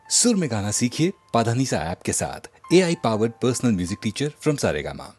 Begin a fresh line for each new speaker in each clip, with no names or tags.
सुर में गाना सीखिए पाधानीसा ऐप के साथ। AI powered personal music teacher from Saregama.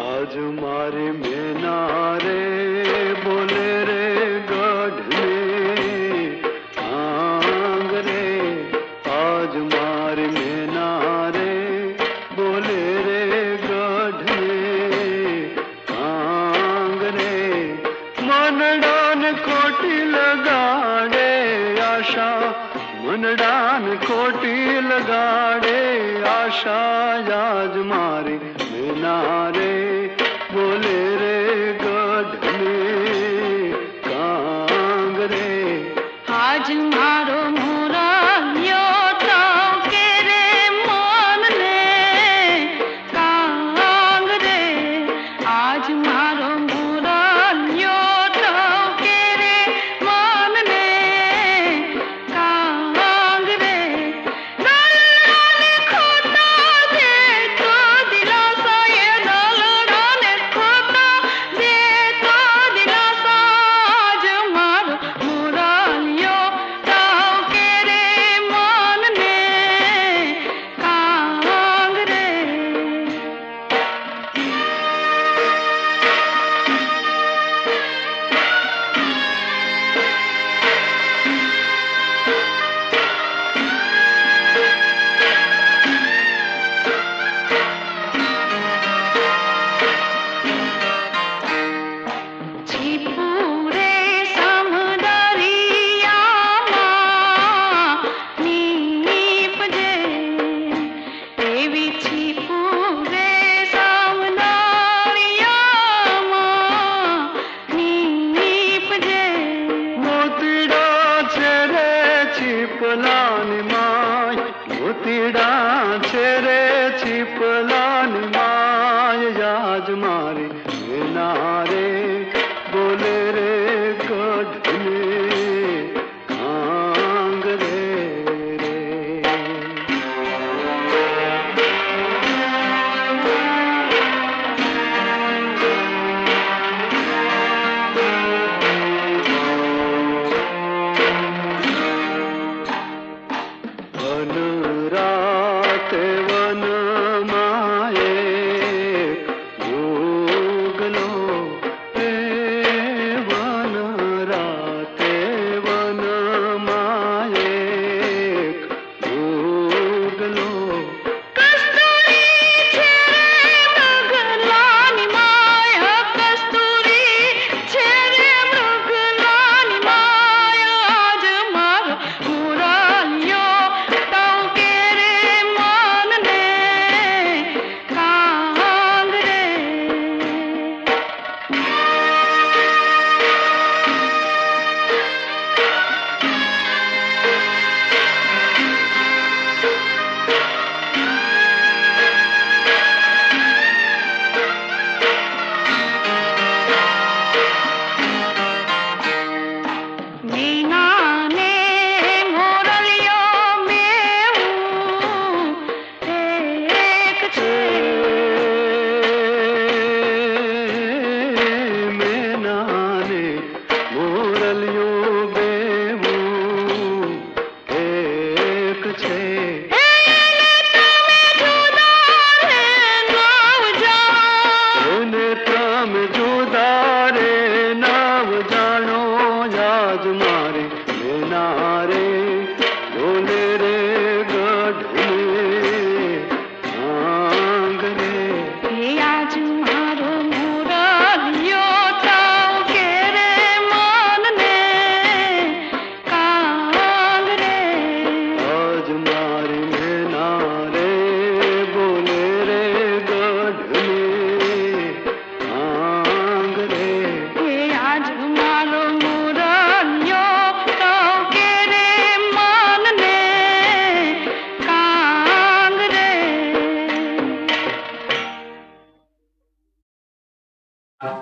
आज मारे मेनारे बोले रे गढ़ में आंग रे। आज मारे मेनारे बोले रे गढ़ में आंग रे। मनडान कोटी लगाड़े आशा, मनडान कोटी लगाड़े आशा। आज मारे मेनारे बोले रे गढ़ में कांग रे।
आज मारो मुरालियो के रे मन ने कांग रे। आज मारो मुरालियो के रे मन ने कांग रे। दलड़ाने खोता दे तो दिलासा, ये दलड़ाने खोता दे तो दिलासा। आज मारो मुरालियो के रे मन ने कांग रे। छिपुरे समदरियाમાં નીપજે એવી छिपुरे સમદરિયામાં નીપજે।
મોતીડા છે રે છીપલાની માય, મોતીડા છે રે છીપલાની માય। આજ મારે મેનારે બોલે રે ગઢ में कांग रे रे। वन राते वन माए जोगलो
ધન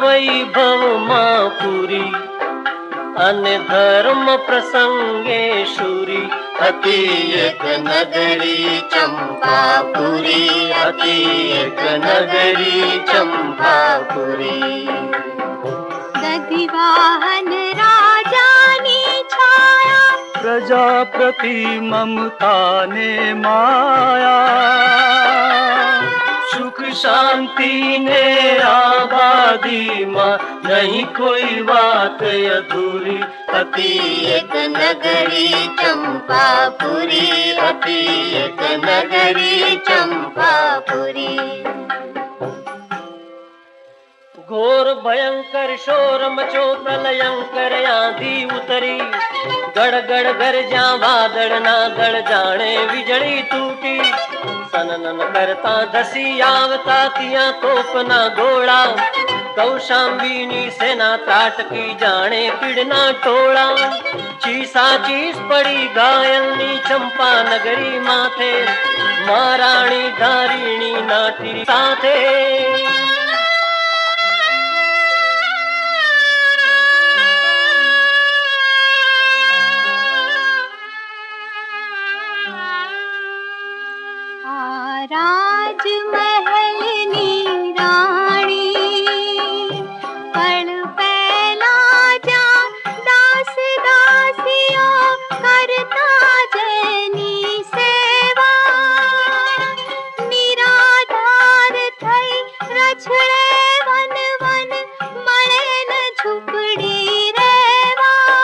વૈભવમાં પૂરી અને ધર્મ પ્રસંગે શુરી હતી એક નગરી ચંપાપુરી, હતી એક નગરી ચંપાપુરી.
દધિવાહન રાજાની છાયા,
પ્રજા પ્રતિ મમતા ને માયા,
સુખ શાંતિ ને આબાદીમાં નહીં કોઈ વાત અધૂરી. હતી એક નગરી ચંપાપુરી, હતી એક નગરી ચંપાપુરી. ઘોર ભયંકર શોર મચો, પ્રલયંકર આંધી ઉતરી. ગડગડ ગરજા વાદળના ગળ, જાણે વીજળી તૂટી. સનનન કરતા ધસી આવતા ત્યાં તોપના ગોળા. કૌશાંબીની સેના ત્રાટકી, જાણે પીડના ટોળા. ચીસા ચીસ પડી ઘાયલની ચંપા નગરી માથે, મહારાણી ધારીણી નાટી સાથે.
રાજમહેલની રાણી પળ પહેલા જા દાસ દાસીઓ કરતા જેની સેવા. નિરાધાર થઈ રછડે વન વન, મળે ન ઝૂંપડી રેવા.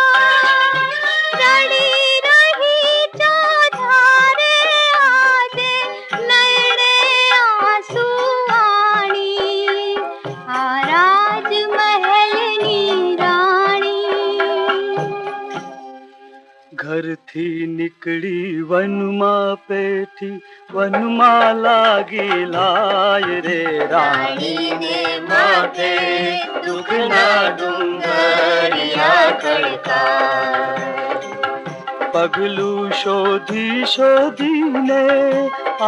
રડી રહી ચોધારે આજે, નયણે આંસુ આણી. આ રાજમહેલની રાણી.
ઘરથી નીકળી વનમાં પેઠી, વનમાં લાગી લાય રે રાણી.
રાણીને માથે દુઃખના ડુંગરિયા ખડકાય.
પગલું શોધી શોધીને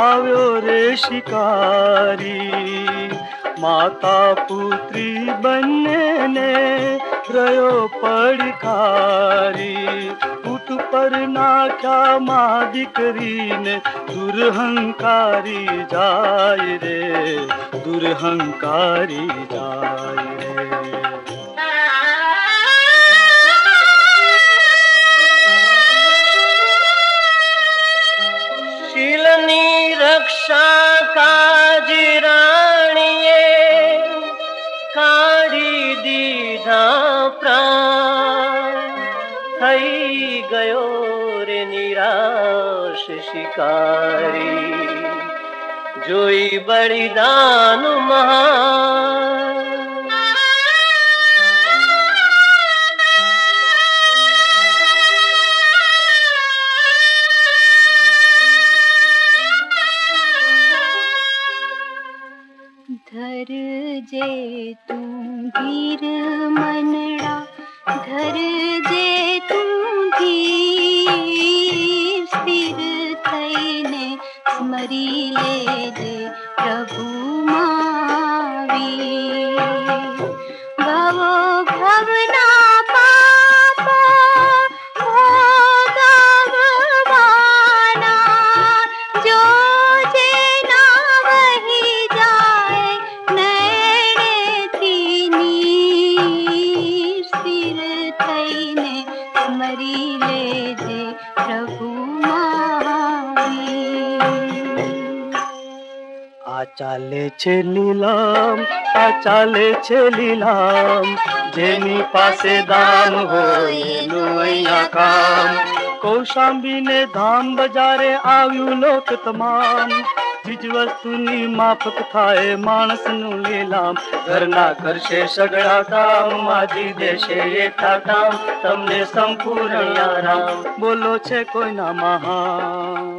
આવ્યો રે શિકારી. માતા પુત્રી બંનેને રહ્યો પડકારી. ઊંટ પર નાખ્યા માં દીકરીને, દુરહંકારી જાય રે, દુરહંકારી જાય રે.
શીલની રક્ષા કાજ રાણીએ કાઢી દીધા પ્રાણ. થઈ ગયો રે નિરાશ શિકારી, જોઈ બલિદાન મહાન.
ધરજે તું ધીર મનડા, ધરજે તું ધીર. સ્થિર થઈને સ્મરી લેજે પ્રભુ માવી. ભવો ભવના પાપો ભોગવવાના, જો જેના વહી જાય નયનેથી નીર. સ્થિર થઈને સ્મરી લેજે પ્રભુ માવી.
આ ચાલે છે લીલામ, આ ચાલે છે લીલામ, જેની પાસે દામ હોય એનું અહીંયા કામ. કૌશાંબીને ધામ બજારે આવ્યું લોક તમામ. ચીજ વસ્તુની માફક થાય માણસનું લીલામ. ઘરના કરશે સગળા કામ, માજી દેશે એઠા ધામ. તમને સંપૂર્ણ આરામ, બોલો છે કોઈના મહાન.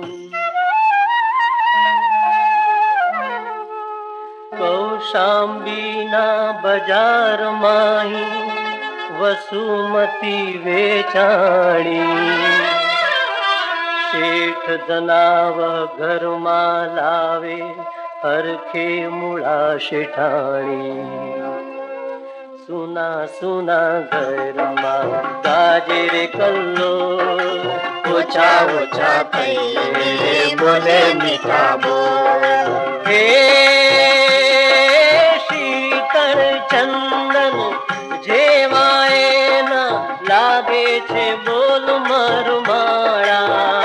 કૌશ श्याम बीना बाजार माही वसुमती वेचाणी શેઠ જનાવ ઘરમાં લાવે હરખે મૂળા શેઠાણી સુના સુના ઘરમાં ગાજે રે કલ્લો ઓછા ઓછા કહીએ બોલે મીઠા બોલ હે શીતળ ચંદન જેવા એના લાગે છે બોલ મારું માળા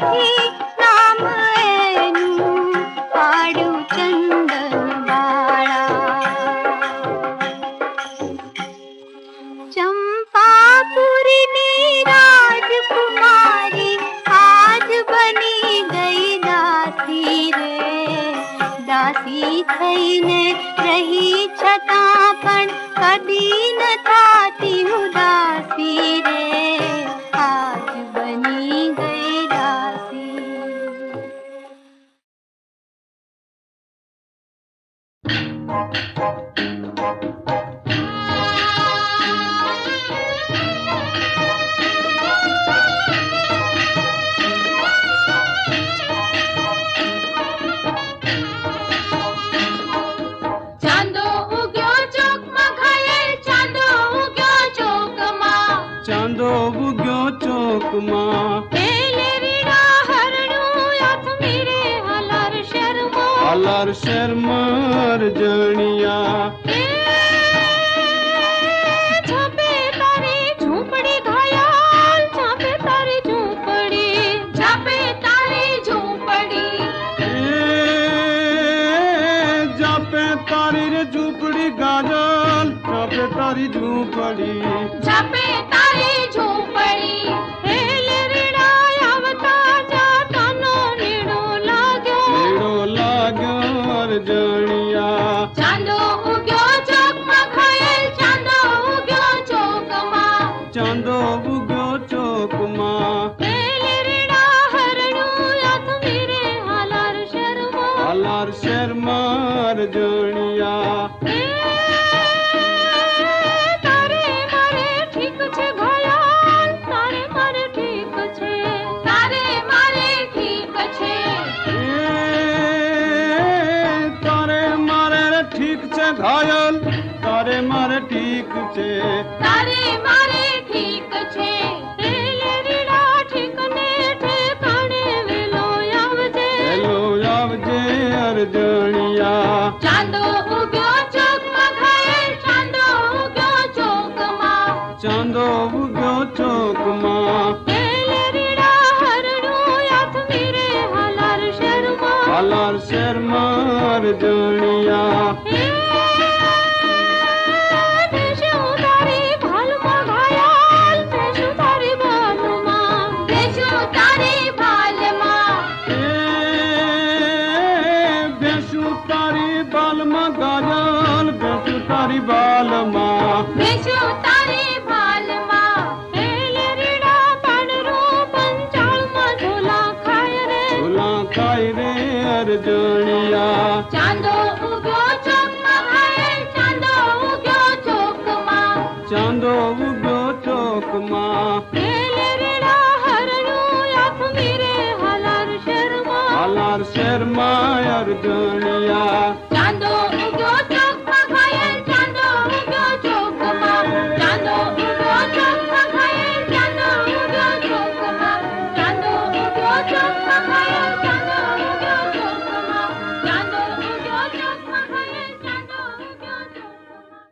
थी नाम एनु पाडू चंदन बाळा चंपापुरी नी राजकुमारी आज बनी गई दासी रे दासी थईने रही छता पण कदी न थाती उदासी रे आज बनी गई दासी
ચાંદો ઉગ્યો ચોકમાં ઘાયલ ચાંદો ઉગ્યો ચોકમાં
ચાંદો ઉગ્યો ચોકમાં
પેલે રીડા હરણું હાથ મીરે હલાર શર્મો
અલર શર્મર જણિયા
છાપે તારી ઝૂંપડી ઘાયલ છાપે તારી ઝૂંપડી છાપે તારી ઝૂંપડી
જાપે તારી રે ઝૂંપડી ગાજલ જાપે તારી ઝૂંપડી
છાપે તારી ઝૂંપડી પેલે રીડા આવતા જાતાનો નીડો લાગ્યો
લેડો લાગ્યો જણિયા
ચાંદો ઉગ્યો ચોકમાં ઘાયલ ચાંદો ઉગ્યો ચોકમાં
ચાંદો ઉગ્યો ચોકમાં
પેલે રીડા હરણું હાથ મીરે હાલાર શર્મો
અલર શર્મર જણિયા
તારે મારે ઠીક છે ઘાયલ તારે મારે ઠીક છે તારે મારે ઠીક છે
તારે મારે રે ઠીક છે ઘાયલ તારે મારે ઠીક છે
તારે મારે ઠીક છે પેલે રીડા ઠીકને ઠેકાણે વેલો આવજે
હેલો આવજે અરજણિયા
ચાંદો ઉગ્યો ચોકમાં ઘાયલ ચાંદો ઉગ્યો ચોકમાં
ચાંદો ઉગ્યો ચોકમાં
પેલે રીડા હરણું હાથ મીરે હાલાર શર્મા
અલર શર્મર જણિયા
બેસું તારી ભાલમાં ઘાયલ બેસું તારી ભાલમાં બેસું તારી ભાલમાં
બેસું તારી બાલમાં ગાજલ બેસું તારી બાલમાં
બેસું તારી ભાલમાં પેલે રીડા પાડરો પંચાળમાં ઝોલા ખાય રે
ઝોલા ખાઈ રે અરજણિયા
ચાંદો ઉગ્યો ચોકમાં ઘાયલ ચાંદો ઉગ્યો ચોકમાં
ચાંદો ઉગ્યો ચોકમાં
પેલે રીડા હરણું હાથ મીરે હાલાર શર્મા
અલર શર્મા અરજણિયા
ચાંદો ઉગ્યો ચોકમાં ઘાયલ ચાંદો ઉગ્યો ચોકમાં ચાંદો ઉગ્યો ચોકમાં ઘાયલ ચાંદો ઉગ્યો ચોકમાં ચાંદો ઉગ્યો ચોકમાં ઘાયલ ચાંદો ઉગ્યો ચોકમાં ચાંદો ઉગ્યો ચોકમાં ઘાયલ ચાંદો ઉગ્યો ચોકમાં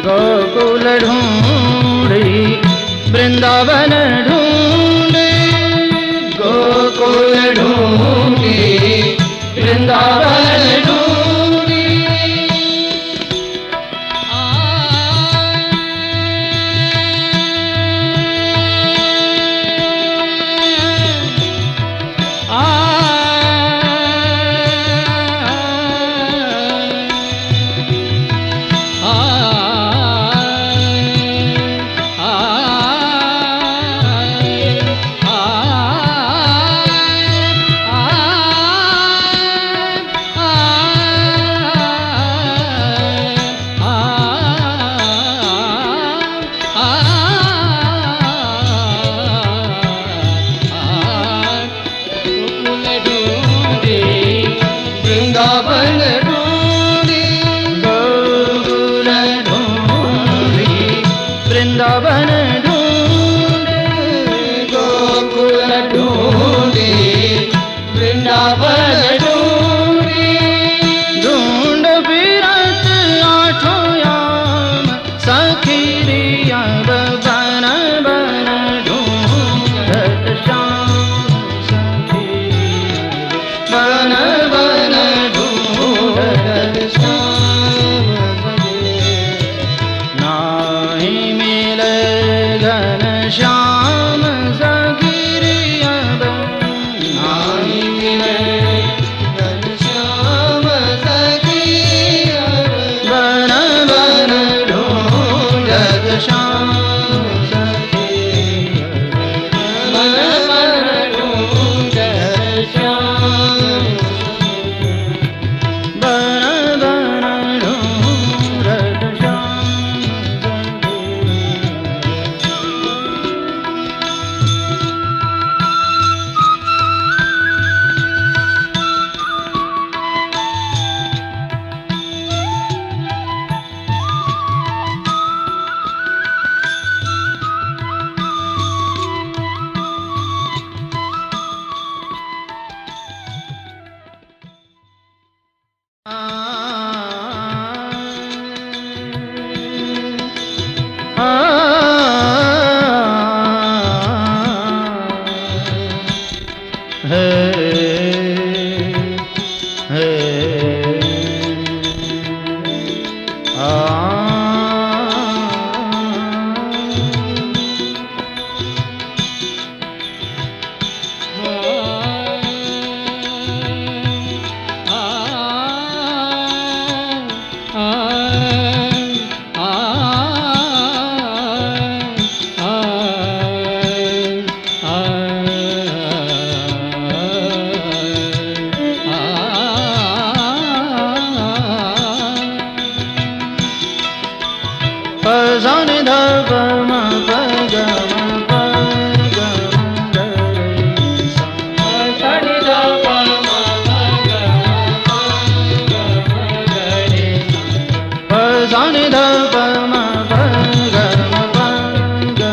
गोकुल ढूंढी वृंदावन ढूंढी, गोकुल ढूंढी वृंदावन ढूंढी। वृंदावन ढूंढे, गोकुल ढूंढे, वृंदावन ढूंढे। ढूंढ विरत आठों याम सखीरिया बन बन ढूंढत श्याम सखीरिया बन बन ढूंढत श्याम नाही मिले घनश्याम सखीरिया नाही मिले घनश्याम सखीरिया बन बन ढूंढत Shyam सखीरिया ni dha pa ma pa ga ma pa ga ma ga re sa.
sa ni dha pa ma pa ga ma ga ma ga re sa.
Pa sa ni dha pa ma pa ga ma pa ga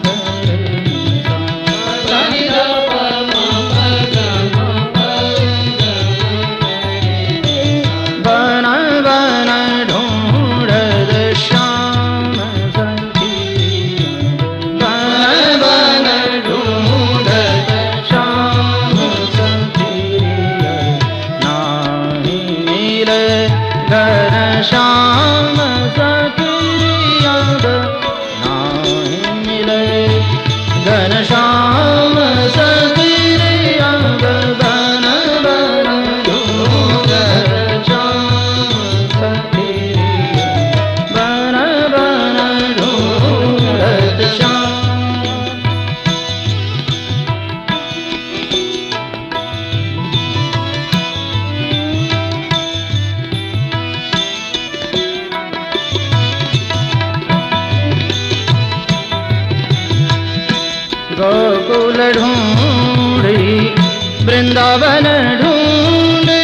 ma ga re sa.
sa ni dha pa ma pa ga ma pa ga ma ga re sa.
बन बन ढूंढत श्याम सखी बन बन ढूंढत श्याम सखी नाही मिले घर श्याम सखी नाही मिले घर श्याम सखी बन बन ढूंढत श्याम सखी बन बन ढूंढत श्याम. गोकुल ढूंढी वृंदावन ढूंढी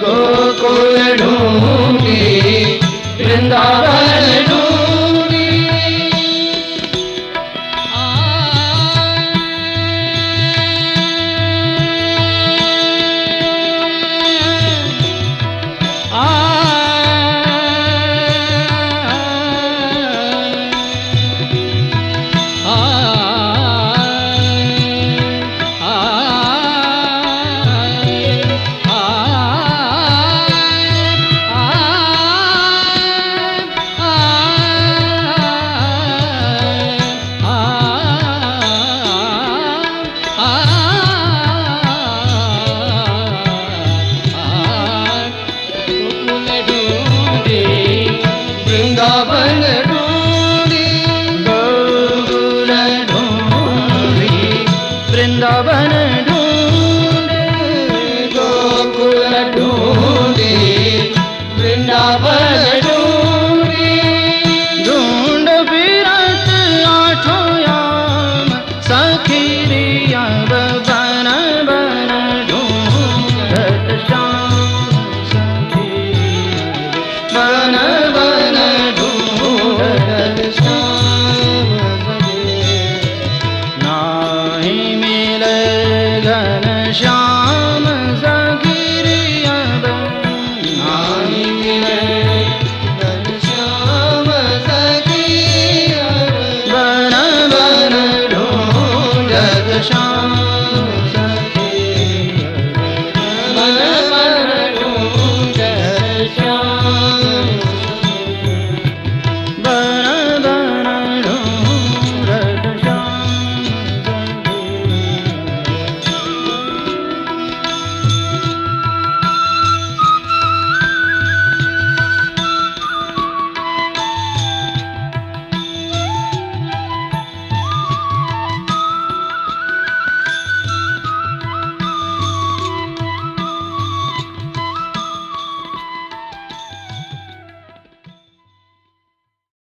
गोकुल ढूंढी वृंदावन ढूंढी वृंदावन ढूंढी